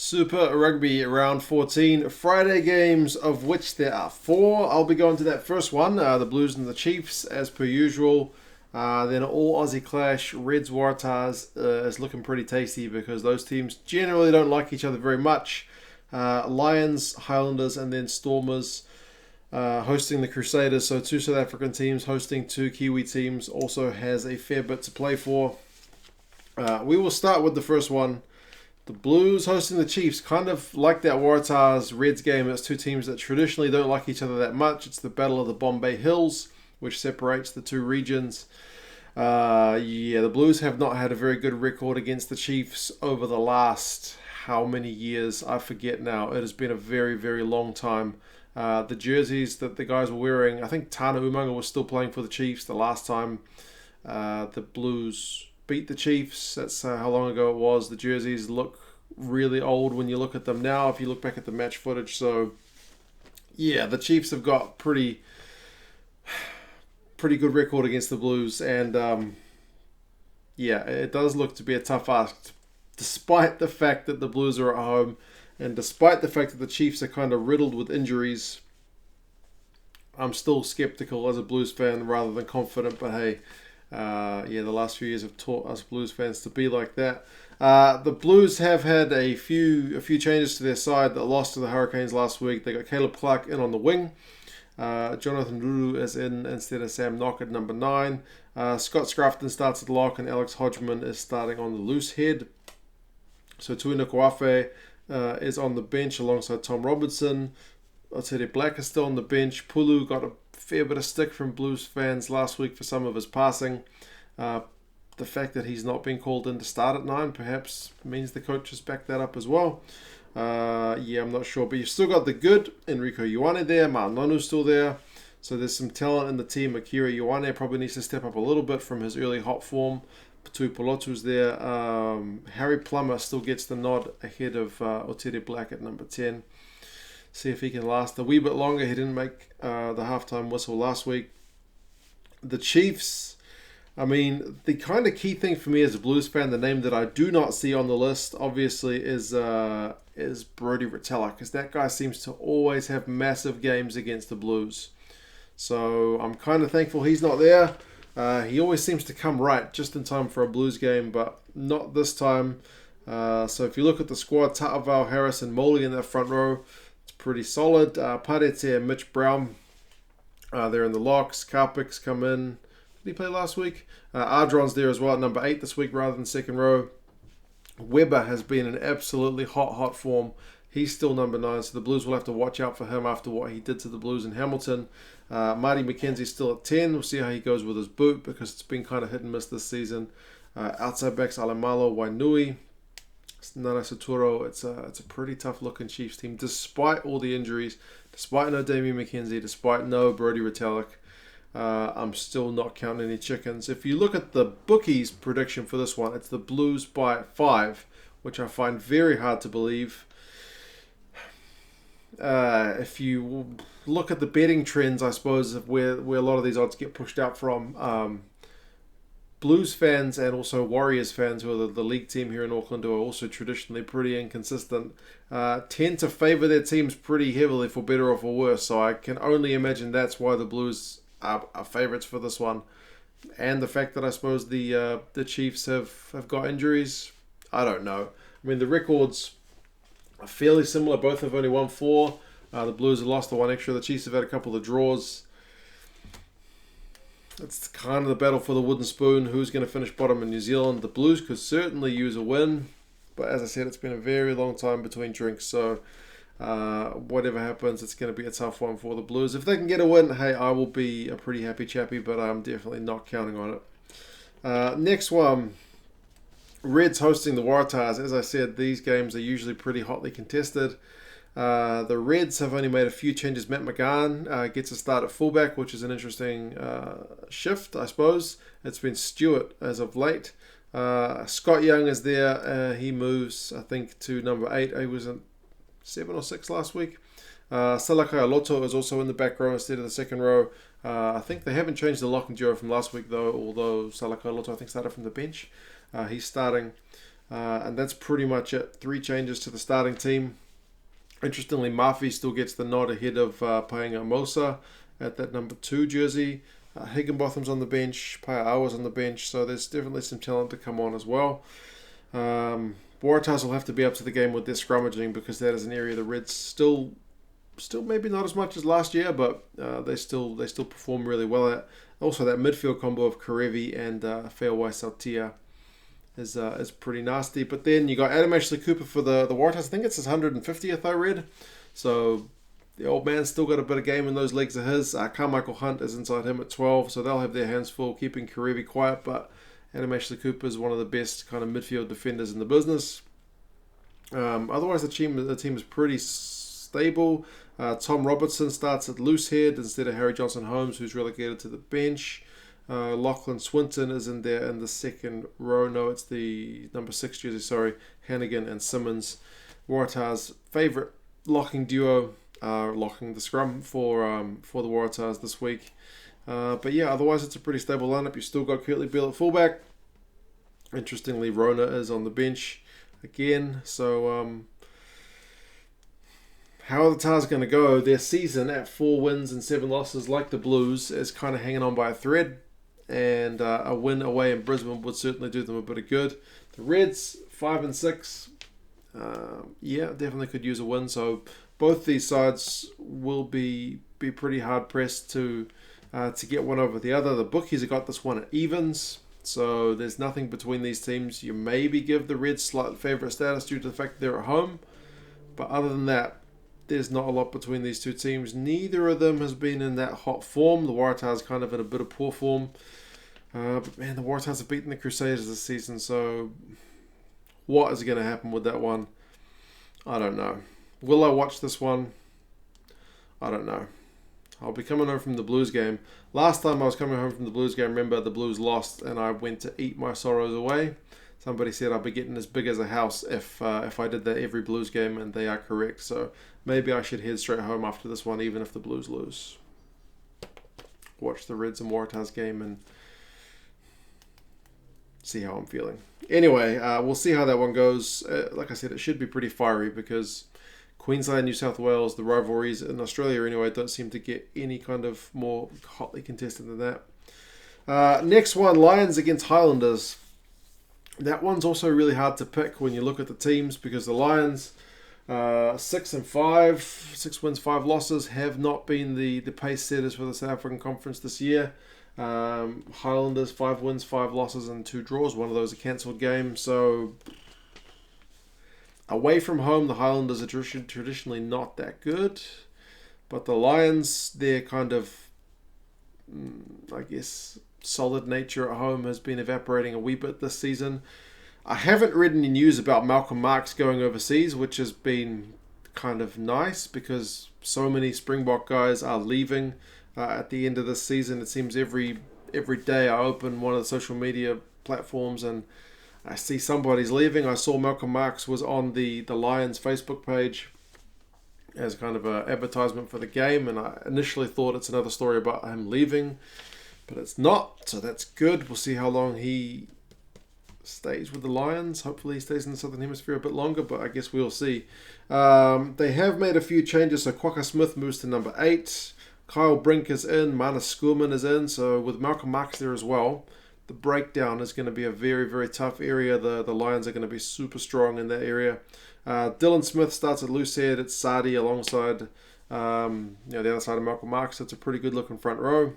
Super Rugby round 14 Friday games, of which there are four. I'll be going to that first one, the Blues and the Chiefs, as per usual. Then all Aussie clash, Reds Waratahs is looking pretty tasty because those teams generally don't like each other very much. Lions, Highlanders, and then Stormers hosting the Crusaders. So two South African teams hosting two Kiwi teams. Also has a fair bit to play for. We will start with the first one. The Blues hosting the Chiefs, kind of like that Waratahs-Reds game. It's two teams that traditionally don't like each other that much. It's the Battle of the Bombay Hills, which separates the two regions. The Blues have not had a very good record against the Chiefs over the last how many years? I forget now. It has been a very, very long time. The jerseys that the guys were wearing, I think Tana Umaga was still playing for the Chiefs the last time the Blues beat the Chiefs. That's how long ago it was. The jerseys look really old when you look at them now, if you look back at the match footage. So, yeah, the Chiefs have got pretty good record against the Blues. And, it does look to be a tough ask, despite the fact that the Blues are at home and despite the fact that the Chiefs are kind of riddled with injuries. I'm still skeptical as a Blues fan rather than confident, but hey, the last few years have taught us Blues fans to be like that. The Blues have had a few changes to their side that lost to the Hurricanes last week. They got Caleb Clark in on the wing. Jonathan Ruru is in instead of Sam Knock at number 9. Scott Scrafton starts at lock and Alex Hodgman is starting on the loose head. So Tuina Koafe is on the bench alongside Tom Robertson. Otere Black is still on the bench. Pulu got a fair bit of stick from Blues fans last week for some of his passing. The fact that he's not been called in to start at 9 perhaps means the coaches back that up as well. I'm not sure. But you've still got the good Enrico Ioane there. Ma'anonu's still there. So there's some talent in the team. Akira Ioane probably needs to step up a little bit from his early hot form. Tui Polotu's there. Harry Plummer still gets the nod ahead of Otere Black at number 10. See if he can last a wee bit longer. He didn't make the halftime whistle last week. The Chiefs, I mean, the kind of key thing for me as a Blues fan, the name that I do not see on the list, obviously, is Brodie Retallick, because that guy seems to always have massive games against the Blues. So I'm kind of thankful he's not there. He always seems to come right just in time for a Blues game, but not this time. So if you look at the squad, Ta'avao, Harris, and Moley in that front row, it's pretty solid. Parete and Mitch Brown, they're in the locks. Karpik's come in. Did he play last week? Ardron's there as well at number 8 this week rather than second row. Weber has been in absolutely hot form. He's still number 9, so the Blues will have to watch out for him after what he did to the Blues in Hamilton. Marty McKenzie's still at 10. We'll see how he goes with his boot because it's been kind of hit and miss this season. Outside backs, Alemalo, Wainui, Nana Saturo. It's a pretty tough looking Chiefs team despite all the injuries, despite no Damien McKenzie, despite no Brodie Retallick. I'm still not counting any chickens. If you look at the bookies' prediction for this one, it's the Blues by 5, which I find very hard to believe. If you look at the betting trends, I suppose, where a lot of these odds get pushed out from, Blues fans and also Warriors fans, who are the league team here in Auckland, who are also traditionally pretty inconsistent, tend to favour their teams pretty heavily for better or for worse. So I can only imagine that's why the Blues are favourites for this one. And the fact that I suppose the Chiefs have got injuries, I don't know. I mean, the records are fairly similar. Both have only won 4. The Blues have lost the 1 extra. The Chiefs have had a couple of draws. It's kind of the battle for the wooden spoon. Who's going to finish bottom in New Zealand? The Blues could certainly use a win. But as I said, it's been a very long time between drinks. So whatever happens, it's going to be a tough one for the Blues. If they can get a win, hey, I will be a pretty happy chappy. But I'm definitely not counting on it. Next one. Reds hosting the Waratahs. As I said, these games are usually pretty hotly contested. The Reds have only made a few changes. Matt McGahan gets a start at fullback, which is an interesting shift, I suppose. It's been Stewart as of late. Scott Young is there. He moves, I think, to number 8. He was at 7 or 6 last week. Salakai Aloto is also in the back row instead of the second row. I think they haven't changed the locking duo from last week, though, although Salakai Aloto, I think, started from the bench. He's starting. And that's pretty much it. 3 changes to the starting team. Interestingly, Murphy still gets the nod ahead of Paenga Mosa at that number 2 jersey. Higginbotham's on the bench, Paiawa's on the bench, so there's definitely some talent to come on as well. Waratahs will have to be up to the game with their scrummaging, because that is an area the Reds still maybe not as much as last year, but they still perform really well at. Also, that midfield combo of Karevi and Feawai Sautia is pretty nasty. But then you got Adam Ashley Cooper for the Waratahs. I think it's his 150th, I read. So the old man's still got a bit of game in those legs of his. Carmichael Hunt is inside him at 12, so they'll have their hands full keeping Karevi quiet. But Adam Ashley Cooper is one of the best kind of midfield defenders in the business. Otherwise, the team is pretty stable. Tom Robertson starts at loose head instead of Harry Johnson-Holmes, who's relegated to the bench. Lachlan Swinton is in there in the second row. No, it's the number 6 jersey, sorry. Hannigan and Simmons. Waratahs' favourite locking duo, locking the scrum for the Waratahs this week. But yeah, otherwise it's a pretty stable lineup. You've still got Kurtley Beale at fullback. Interestingly, Rona is on the bench again. So how are the Tars going to go? Their season at 4 wins and 7 losses, like the Blues, is kind of hanging on by a thread. And a win away in Brisbane would certainly do them a bit of good. The Reds, 5 and 6. Yeah, definitely could use a win. So both these sides will be pretty hard pressed to get one over the other. The bookies have got this one at evens. So there's nothing between these teams. You maybe give the Reds slight favourite status due to the fact that they're at home. But other than that, there's not a lot between these two teams. Neither of them has been in that hot form. The Waratahs kind of in a bit of poor form. But man, the Waratahs have beaten the Crusaders this season. So what is going to happen with that one? I don't know. Will I watch this one? I don't know. I'll be coming home from the Blues game. Last time I was coming home from the Blues game, remember the Blues lost and I went to eat my sorrows away. Somebody said I'd be getting as big as a house if I did that every Blues game, and they are correct. So maybe I should head straight home after this one, even if the Blues lose. Watch the Reds and Waratahs game and see how I'm feeling. Anyway, we'll see how that one goes. Like I said, it should be pretty fiery because Queensland, New South Wales, the rivalries in Australia anyway, don't seem to get any kind of more hotly contested than that. Next one, Lions against Highlanders. That one's also really hard to pick when you look at the teams, because the Lions, 6 and 5, 6 wins, 5 losses, have not been the pace setters for the South African Conference this year. Highlanders, 5 wins, 5 losses and 2 draws. One of those a cancelled game. So away from home, the Highlanders are traditionally not that good. But the Lions, their kind of, I guess, solid nature at home has been evaporating a wee bit this season. I haven't read any news about Malcolm Marx going overseas, which has been kind of nice because so many Springbok guys are leaving at the end of this season. It seems every day I open one of the social media platforms and I see somebody's leaving. I saw Malcolm Marx was on the Lions Facebook page as kind of an advertisement for the game, and I initially thought it's another story about him leaving, but it's not, so that's good. We'll see how long he stays with the Lions. Hopefully he stays in the Southern Hemisphere a bit longer, but I guess we'll see. They have made a few changes, so Quokka Smith moves to number 8. Kyle Brink is in, Manus Schoolman is in, so with Malcolm Marx there as well, the breakdown is going to be a very, very tough area. The Lions are going to be super strong in that area. Dylan Smith starts at loose head. It's Sadi alongside the other side of Malcolm Marx. It's a pretty good looking front row.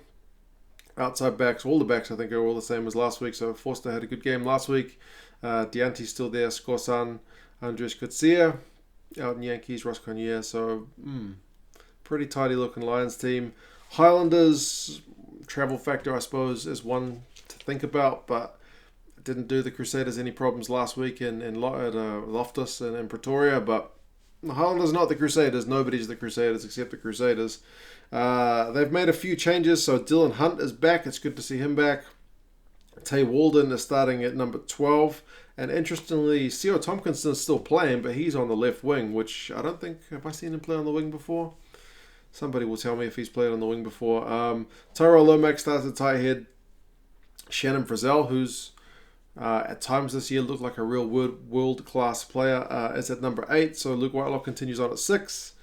Outside backs, all the backs I think are all the same as last week. So Forster had a good game last week. Dianti's still there. Skorsan, Andres Kutsia, out in Yankees, Ross Connier. So pretty tidy looking Lions team. Highlanders, travel factor I suppose is one to think about, but didn't do the Crusaders any problems last week in Loftus and in Pretoria. But the Highlanders not the Crusaders. Nobody's the Crusaders except the Crusaders. They've made a few changes, so Dylan Hunt is back. It's good to see him back. Tay Walden is starting at number 12. And interestingly, Seo Tompkinson is still playing, but he's on the left wing, which I don't think... Have I seen him play on the wing before? Somebody will tell me if he's played on the wing before. Tyrell Lomax starts at tight head. Shannon Frizzell, who's At times this year looked like a real world-class player, is at number 8. So Luke Whitelock continues on at 6.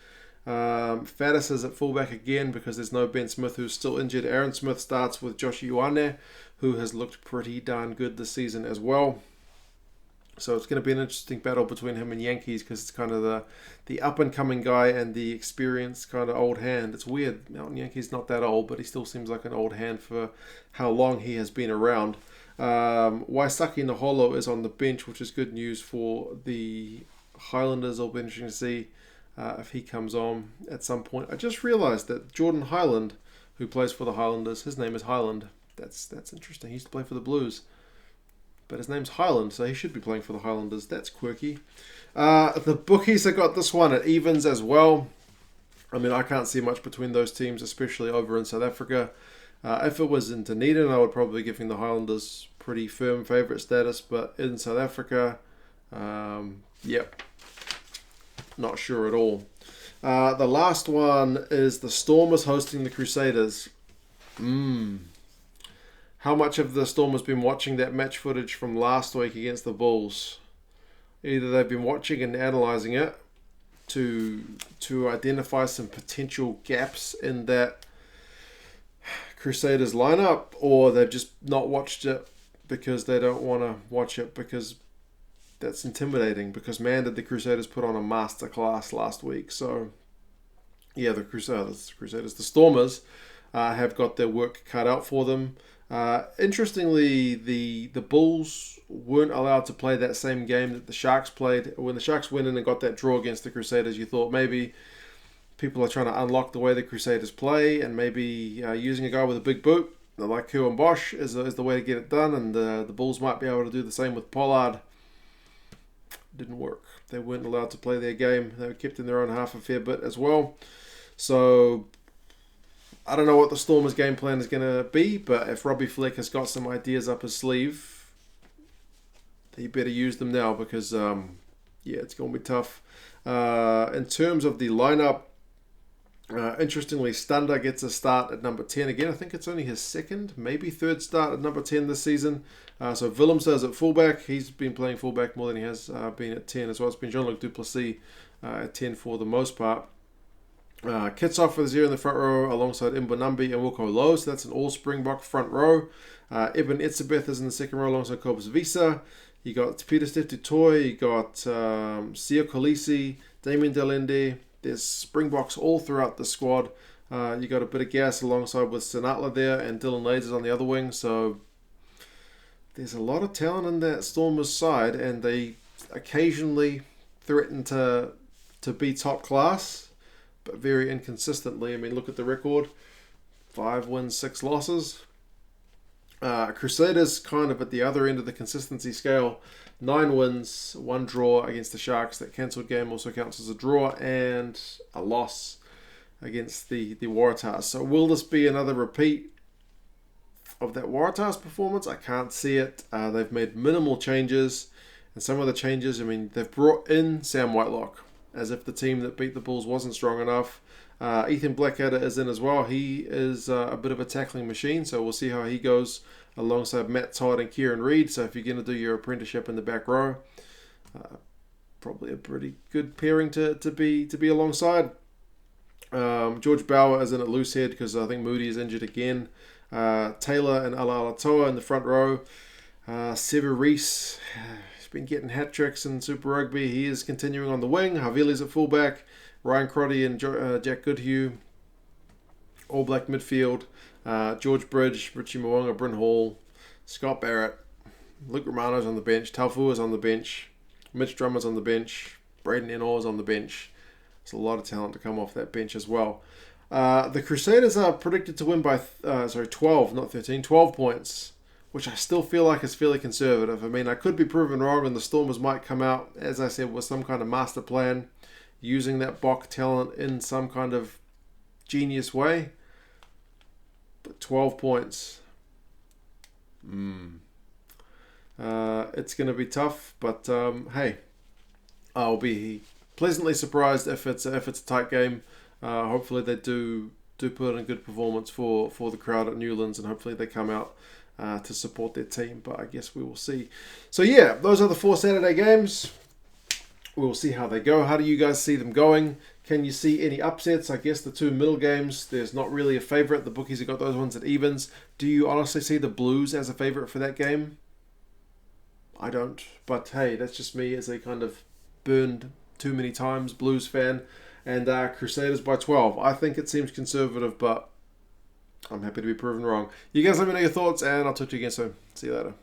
Faddis is at fullback again because there's no Ben Smith, who's still injured. Aaron Smith starts with Josh Ioane, who has looked pretty darn good this season as well. So it's going to be an interesting battle between him and Yankees, because it's kind of the up-and-coming guy and the experienced kind of old hand. It's weird. Mountain Yankees not that old, but he still seems like an old hand for how long he has been around. Waisaki Naholo is on the bench, which is good news for the Highlanders. It'll be interesting to see if he comes on at some point. I just realised that Jordan Highland, who plays for the Highlanders, his name is Highland. That's interesting. He used to play for the Blues, but his name's Highland, so he should be playing for the Highlanders. That's quirky. The bookies have got this one at evens as well. I mean, I can't see much between those teams, especially over in South Africa. If it was in Dunedin, I would probably be giving the Highlanders pretty firm favourite status, but in South Africa, yep, not sure at all. The last one is the Stormers hosting the Crusaders. How much have the Stormers been watching that match footage from last week against the Bulls? Either they've been watching and analysing it to identify some potential gaps in that Crusaders lineup, or they've just not watched it because they don't want to watch it because that's intimidating. Because man, did the Crusaders put on a masterclass last week. So yeah, the Stormers have got their work cut out for them. Interestingly, the Bulls weren't allowed to play that same game that the Sharks played. When the Sharks went in and got that draw against the Crusaders, you thought maybe people are trying to unlock the way the Crusaders play, and maybe using a guy with a big boot like Kuhn Bosch is the way to get it done, and the Bulls might be able to do the same with Pollard. Didn't work. They weren't allowed to play their game. They were kept in their own half a fair bit as well. So I don't know what the Stormers' game plan is going to be, but if Robbie Fleck has got some ideas up his sleeve, he better use them now, because it's going to be tough. In terms of the lineup, interestingly, Stander gets a start at number 10 again. I think it's only his second, maybe third start at number 10 this season. So Willems is at fullback. He's been playing fullback more than he has been at 10 as well. It's been Jean-Luc Duplessis at 10 for the most part. Kitsoff is here in the front row alongside Mbonambi and Wilco Lowe, so that's an all Springbok front row. Eben Etzebeth is in the second row alongside Cobus Visa. You got Peter Steph Toy, you got Sio Kolisi, Damien Delende. There's Springboks all throughout the squad. You got a bit of gas alongside with Sinatla there, and Dylan Lasers on the other wing. So there's a lot of talent in that Stormers side, and they occasionally threaten to be top class, but very inconsistently. I mean, look at the record. 5 wins, 6 losses. Crusaders kind of at the other end of the consistency scale. 9 wins, 1 draw against the Sharks. That cancelled game also counts as a draw, and a loss against the Waratahs. So will this be another repeat of that Waratahs performance? I can't see it. They've made minimal changes, and some of the changes, I mean, they've brought in Sam Whitelock, as if the team that beat the Bulls wasn't strong enough. Ethan Blackadder is in as well. He is a bit of a tackling machine, so we'll see how he goes alongside Matt Todd and Kieran Reid. So if you're going to do your apprenticeship in the back row, probably a pretty good pairing to be alongside. George Bauer is in at loose head because I think Moody is injured again. Taylor and Alatoa in the front row. Sever Reese, he's been getting hat tricks in Super Rugby. He is continuing on the wing. Havili's at fullback. Ryan Crotty and Jack Goodhue, all black midfield. George Bridge, Richie Mwanga, Bryn Hall, Scott Barrett, Luke Romano's on the bench, Taufua's on the bench, Mitch Drummer's on the bench, Braden Enor's on the bench. There's a lot of talent to come off that bench as well. The Crusaders are predicted to win by 12, not 13, 12 points, which I still feel like is fairly conservative. I mean, I could be proven wrong, and the Stormers might come out, as I said, with some kind of master plan, using that Bok talent in some kind of genius way. But 12 points. It's going to be tough, but hey, I'll be pleasantly surprised if it's a tight game. Hopefully they do put in a good performance for the crowd at Newlands, and hopefully they come out to support their team. But I guess we will see. So yeah, those are the 4 Saturday games. We'll see how they go. How do you guys see them going? Can you see any upsets? I guess the 2 middle games, there's not really a favourite. The bookies have got those ones at evens. Do you honestly see the Blues as a favourite for that game? I don't. But hey, that's just me as a kind of burned too many times Blues fan. And Crusaders by 12. I think it seems conservative, but I'm happy to be proven wrong. You guys let me know your thoughts, and I'll talk to you again soon. See you later.